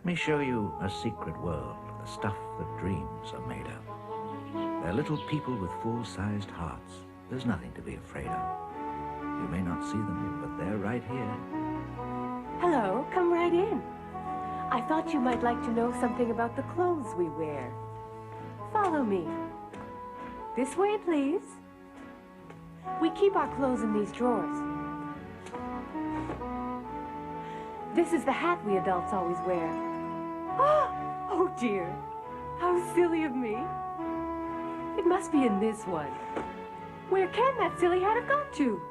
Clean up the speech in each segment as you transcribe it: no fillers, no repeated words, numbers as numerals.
me show you a secret world, the stuff that dreams are made of. They're little people with full-sized hearts. There's nothing to be afraid of. You may not see them, but they're right here. Hello, come right in. I thought you might like to know something about the clothes we wear. Follow me. This way, please. We keep our clothes in these drawers. This is the hat we adults always wear. Oh dear. How silly of me. It must be in this one. Where can that silly hat have gone to?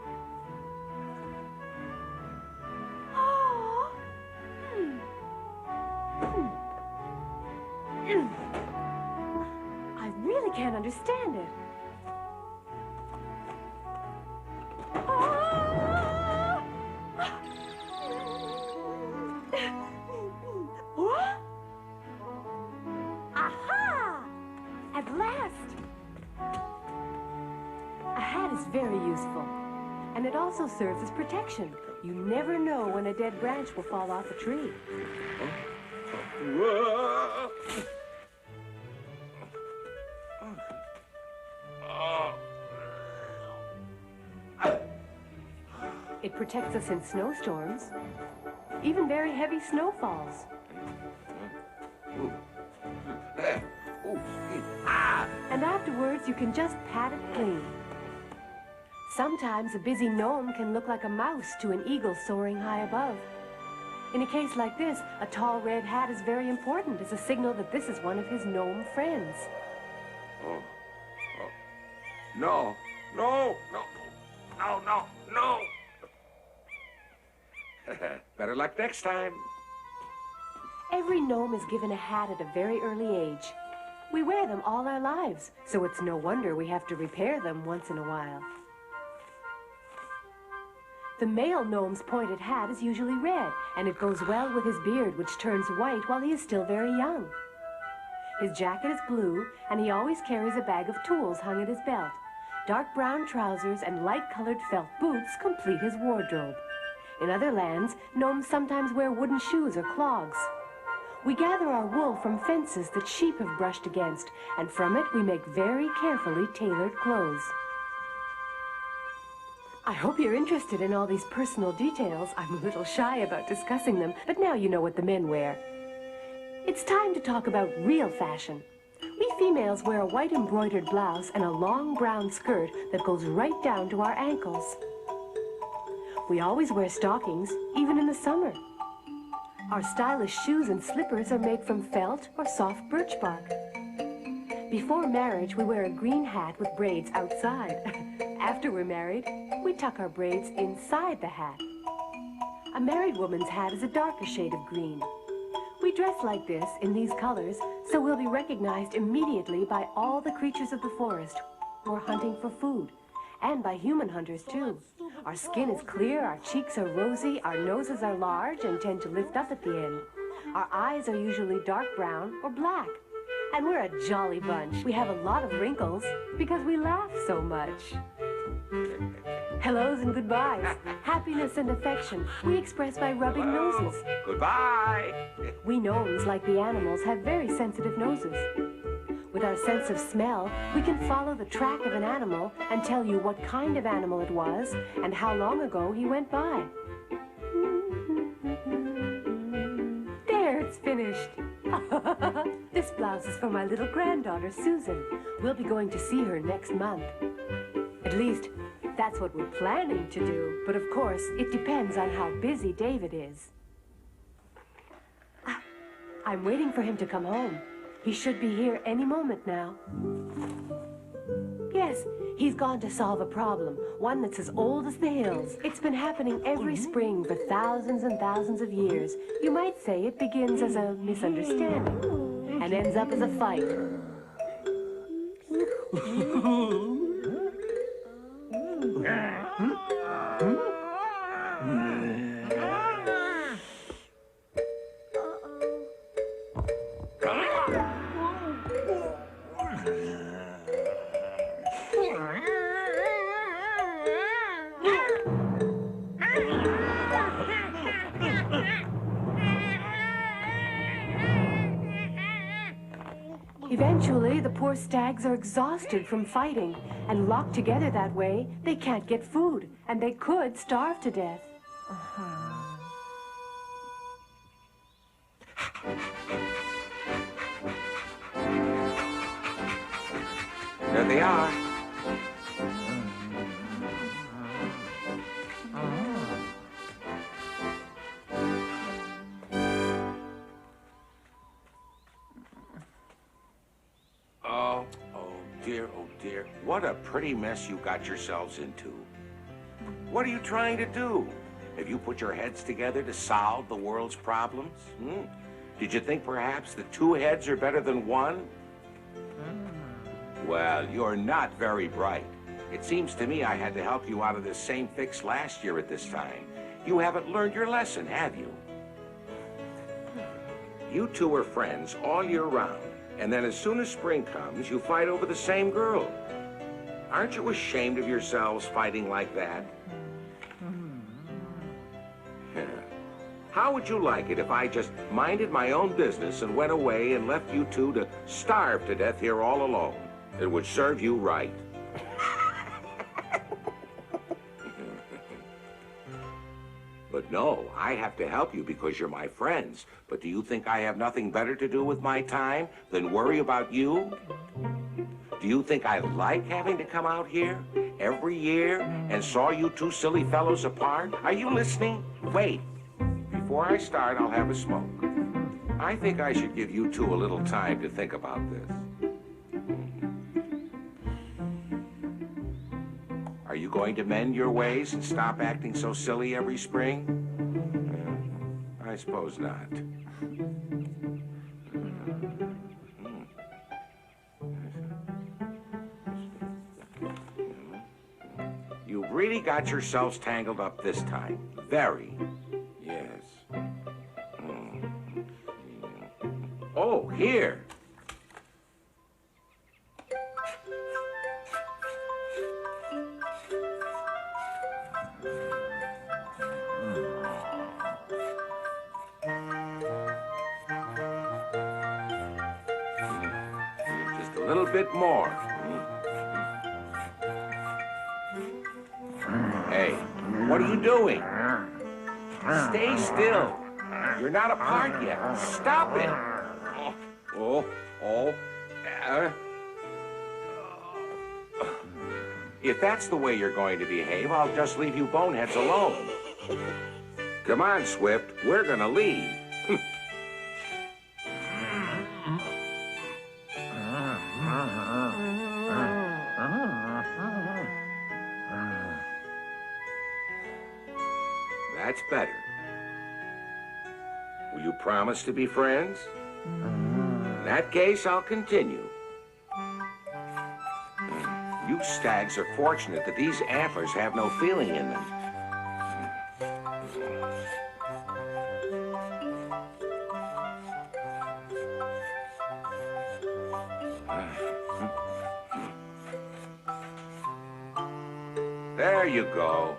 I really can't understand it. What? Aha! At last! A hat is very useful, and it also serves as protection. You never know when a dead branch will fall off a tree. It protects us in snowstorms, even very heavy snowfalls. And afterwards, you can just pat it clean. Sometimes a busy gnome can look like a mouse to an eagle soaring high above. In a case like this, a tall red hat is very important as a signal that this is one of his gnome friends. No. Better luck next time. Every gnome is given a hat at a very early age. We wear them all our lives, so it's no wonder we have to repair them once in a while. The male gnome's pointed hat is usually red, and it goes well with his beard, which turns white while he is still very young. His jacket is blue, and he always carries a bag of tools hung at his belt. Dark brown trousers and light-colored felt boots complete his wardrobe. In other lands, gnomes sometimes wear wooden shoes or clogs. We gather our wool from fences that sheep have brushed against, and from it we make very carefully tailored clothes. I hope you're interested in all these personal details. I'm a little shy about discussing them, but now you know what the men wear. It's time to talk about real fashion. We females wear a white embroidered blouse and a long brown skirt that goes right down to our ankles. We always wear stockings, even in the summer. Our stylish shoes and slippers are made from felt or soft birch bark. Before marriage, we wear a green hat with braids outside. After we're married, we tuck our braids inside the hat. A married woman's hat is a darker shade of green. We dress like this in these colors, so we'll be recognized immediately by all the creatures of the forest who are hunting for food, and by human hunters too. Our skin is clear, our cheeks are rosy, our noses are large and tend to lift up at the end. Our eyes are usually dark brown or black. And we're a jolly bunch. We have a lot of wrinkles because we laugh so much. Hellos and goodbyes, happiness and affection, we express by rubbing noses. Goodbye. We gnomes, like the animals, have very sensitive noses. With our sense of smell, we can follow the track of an animal and tell you what kind of animal it was and how long ago he went by. There, it's finished. This blouse is for my little granddaughter, Susan. We'll be going to see her next month. At least, that's what we're planning to do. But of course, it depends on how busy David is. I'm waiting for him to come home. He should be here any moment now. Yes, he's gone to solve a problem, one that's as old as the hills. It's been happening every spring for thousands and thousands of years. You might say it begins as a misunderstanding and ends up as a fight. Eventually, the poor stags are exhausted from fighting, and locked together that way, they can't get food, and they could starve to death. There they are. Oh dear, what a pretty mess you got yourselves into. What are you trying to do? Have you put your heads together to solve the world's problems? Did you think perhaps the two heads are better than one? Well, you're not very bright. It seems to me I had to help you out of this same fix last year at this time. You haven't learned your lesson, have you? You two are friends all year round, and then as soon as spring comes, you fight over the same girl. Aren't you ashamed of yourselves fighting like that? How would you like it if I just minded my own business and went away and left you two to starve to death here all alone? It would serve you right. But no, I have to help you because you're my friends. But do you think I have nothing better to do with my time than worry about you? Do you think I like having to come out here every year and saw you two silly fellows apart? Are you listening? Wait. Before I start, I'll have a smoke. I think I should give you two a little time to think about this. Are you going to mend your ways and stop acting so silly every spring? I suppose not. You've really got yourselves tangled up this time. Very. Yes. Oh, here. Just a little bit more. Hey, what are you doing? Stay still. You're not apart yet. Stop it. If that's the way you're going to behave, I'll just leave you boneheads alone. Come on, Swift. We're gonna leave. That's better. Will you promise to be friends? In that case, I'll continue. You stags are fortunate that these antlers have no feeling in them. There you go.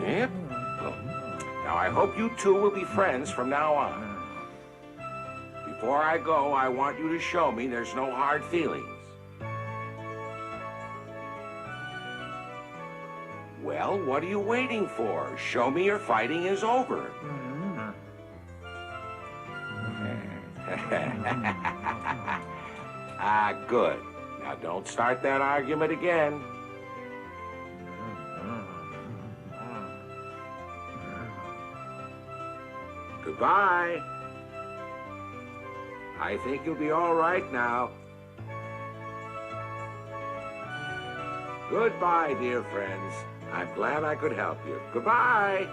Yep. Now, I hope you two will be friends from now on. Before I go, I want you to show me there's no hard feelings. Well, what are you waiting for? Show me your fighting is over. Ah, good. Now, don't start that argument again. Goodbye. I think you'll be all right now. Goodbye, dear friends. I'm glad I could help you. Goodbye.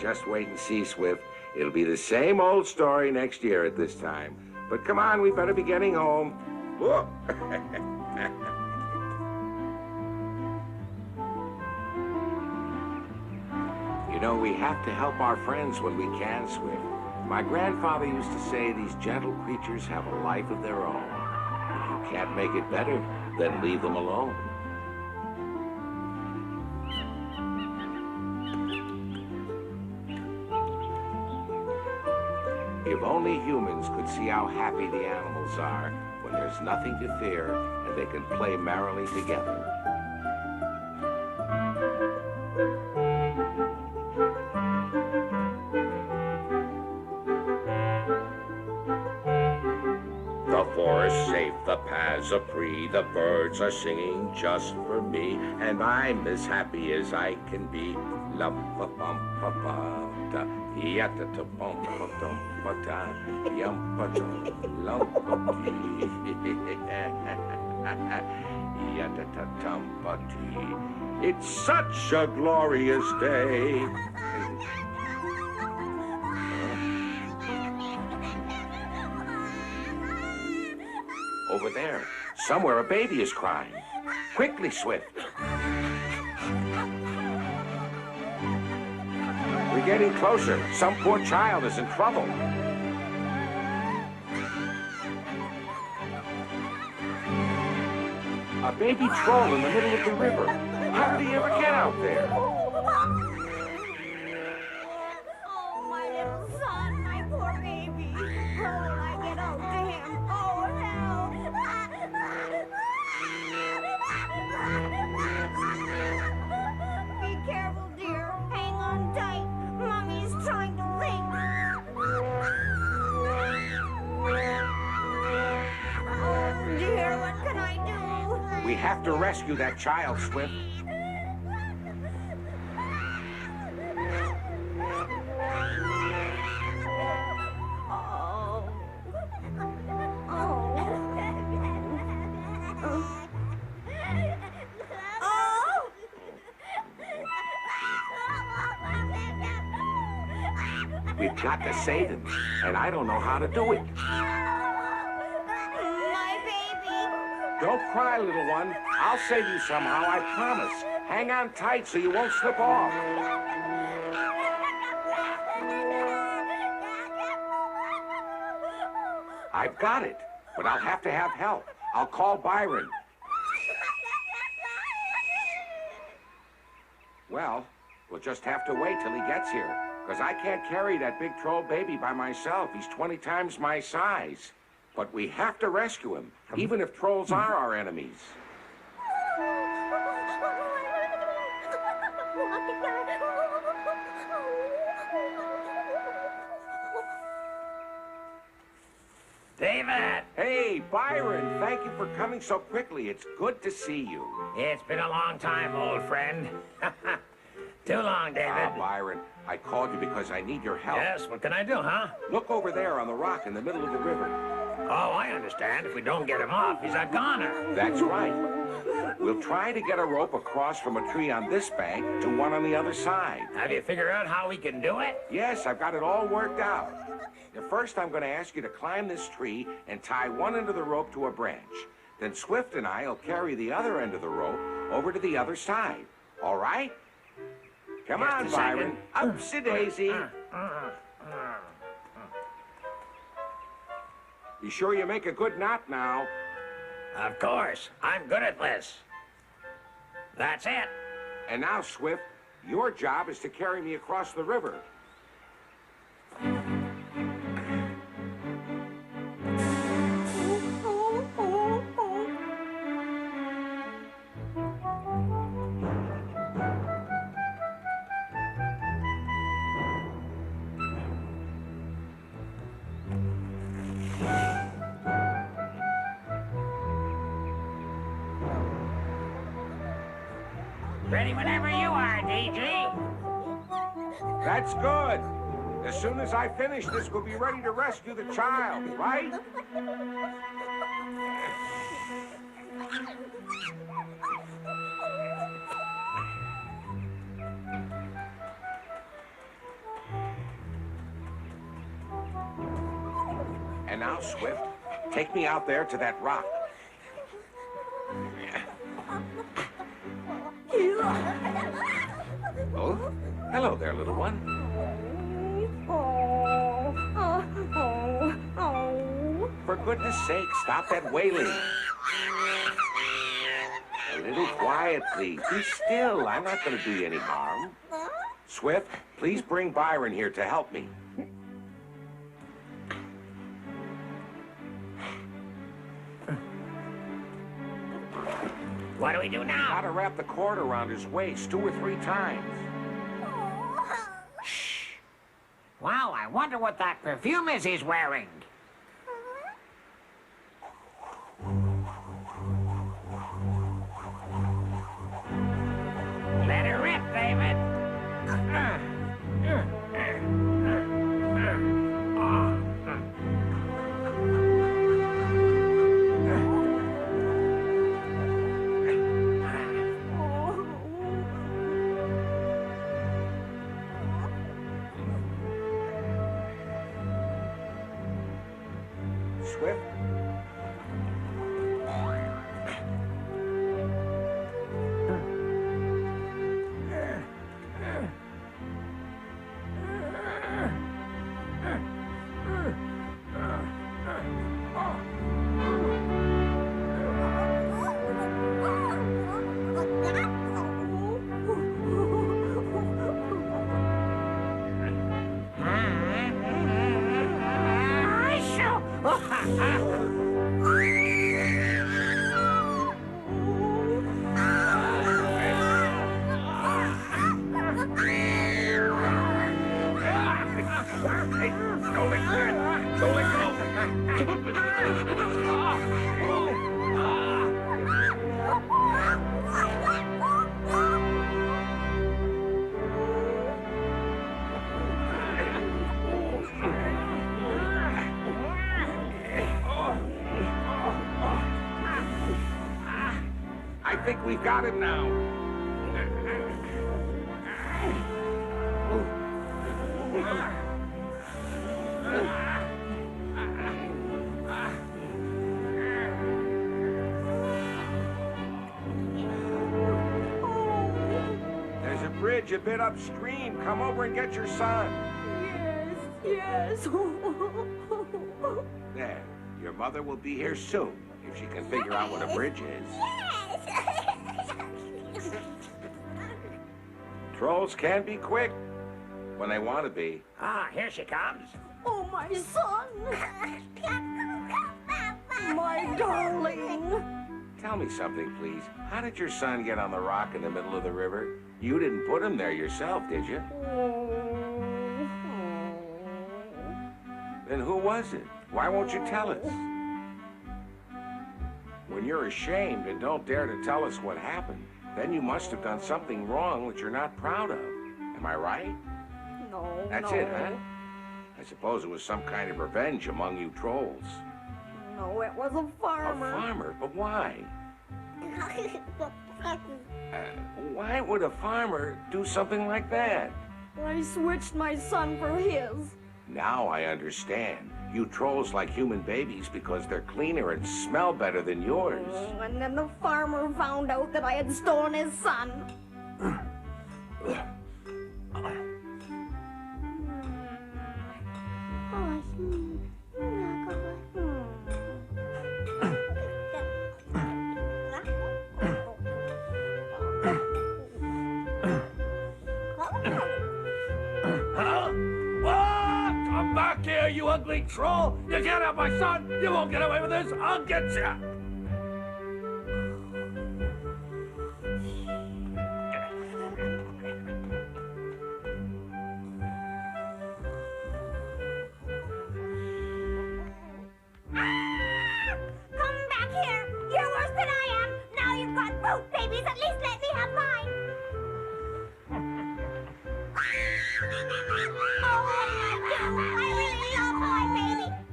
Just wait and see, Swift. It'll be the same old story next year at this time. But come on, we better be getting home. Whoa. It know, we have to help our friends when we can, Swift. My grandfather used to say these gentle creatures have a life of their own. If you can't make it better, then leave them alone. If only humans could see how happy the animals are when there's nothing to fear and they can play merrily together. The forest's safe, the paths are free, the birds are singing just for me, and I'm as happy as I can be. La-fa-bum-fa-ba-da, ya-ta-ta-bum-fa-dum-fa-da, yum-fa-dum-lum-fa-dee, ya-ta-ta-tum-fa-dee. It's such a glorious day. Over there, somewhere a baby is crying. Quickly, Swift. We're getting closer. Some poor child is in trouble. A baby troll in the middle of the river. How did he ever get out there? Oh, my little son, my poor baby. How will I get out to him? Oh, help! Be careful, dear. Hang on tight. Mommy's trying to ring. Oh, dear, what can I do? We have to rescue that child, Swift. We've got to save him, and I don't know how to do it. My baby. Don't cry, little one. I'll save you somehow, I promise. Hang on tight so you won't slip off. I've got it, but I'll have to have help. I'll call Byron. Well, we'll just have to wait till he gets here, because I can't carry that big troll baby by myself. He's 20 times my size. But we have to rescue him, even if trolls are our enemies. David! Hey, Byron, thank you for coming so quickly. It's good to see you. It's been a long time, old friend. Too long, David. Ah, Byron, I called you because I need your help. Yes, what can I do, huh? Look over there on the rock in the middle of the river. Oh, I understand. If we don't get him off, he's a goner. That's right. We'll try to get a rope across from a tree on this bank to one on the other side. Have you figured out how we can do it? Yes, I've got it all worked out. Now, first, I'm going to ask you to climb this tree and tie one end of the rope to a branch. Then Swift and I will carry the other end of the rope over to the other side. All right? Come on, Byron. Upsy-daisy. Be sure you make a good knot now. Of course. I'm good at this. That's it. And now, Swift, your job is to carry me across the river. Ready whenever you are, DG. That's good. As soon as I finish this, we'll be ready to rescue the child, right? And now, Swift, take me out there to that rock. Oh? Hello there, little one. For goodness sake, stop that wailing. A little quiet, please. Be still. I'm not going to do you any harm. Swift, please bring Byron here to help me. What do we do now? Gotta wrap the cord around his waist 2 or 3 times. Shh. Wow, I wonder what that perfume is he's wearing. Let her rip, David. Swift? I think we've got him now. There's a bridge a bit upstream. Come over and get your son. Yes. There. Your mother will be here soon if she can figure out what a bridge is. Trolls can be quick when they want to be. Ah, here she comes. Oh, my son. My darling. Tell me something, please. How did your son get on the rock in the middle of the river? You didn't put him there yourself, did you? Then who was it? Why won't you tell us? When you're ashamed and don't dare to tell us what happened, then you must have done something wrong that you're not proud of. Am I right? No, That's it, huh? I suppose it was some kind of revenge among you trolls. No, it was a A farmer. farmer? But why? Why would a farmer do something like that? I switched my son for his. Now I understand. You trolls like human babies because they're cleaner and smell better than yours. And then the farmer found out that I had stolen his son. Huh? What? Come back here, you ugly troll! You can't have my son! You won't get away with this! I'll get you! Come back here! You're worse than I am! Now you've got both babies, at least let me have mine!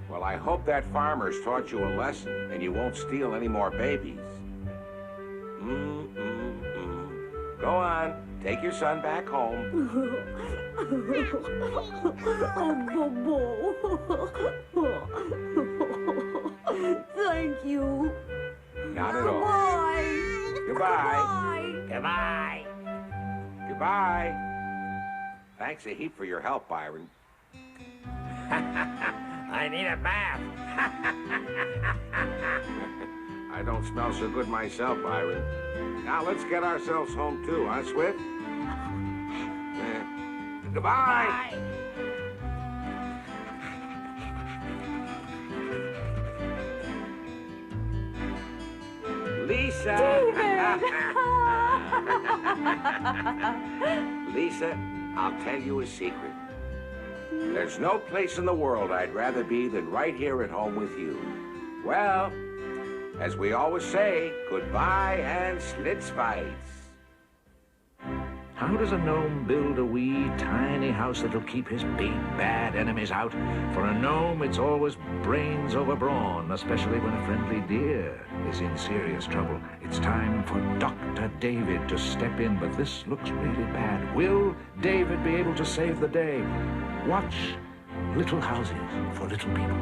Well, I hope that farmer's taught you a lesson and you won't steal any more babies. Go on, take your son back home. Thank you. Not at all. Bye. Goodbye. Goodbye. Goodbye. Thanks a heap for your help, Byron. I need a bath. I don't smell so good myself, Byron. Now let's get ourselves home too, huh, Swift? Goodbye. Lisa. Lisa, I'll tell you a secret. There's no place in the world I'd rather be than right here at home with you. Well, as we always say, goodbye and schlitzfights. How does a gnome build a wee, tiny house that'll keep his big, bad enemies out? For a gnome, it's always brains over brawn, especially when a friendly deer is in serious trouble. It's time for Dr. David to step in, but this looks really bad. Will David be able to save the day? Watch Little Houses for Little People.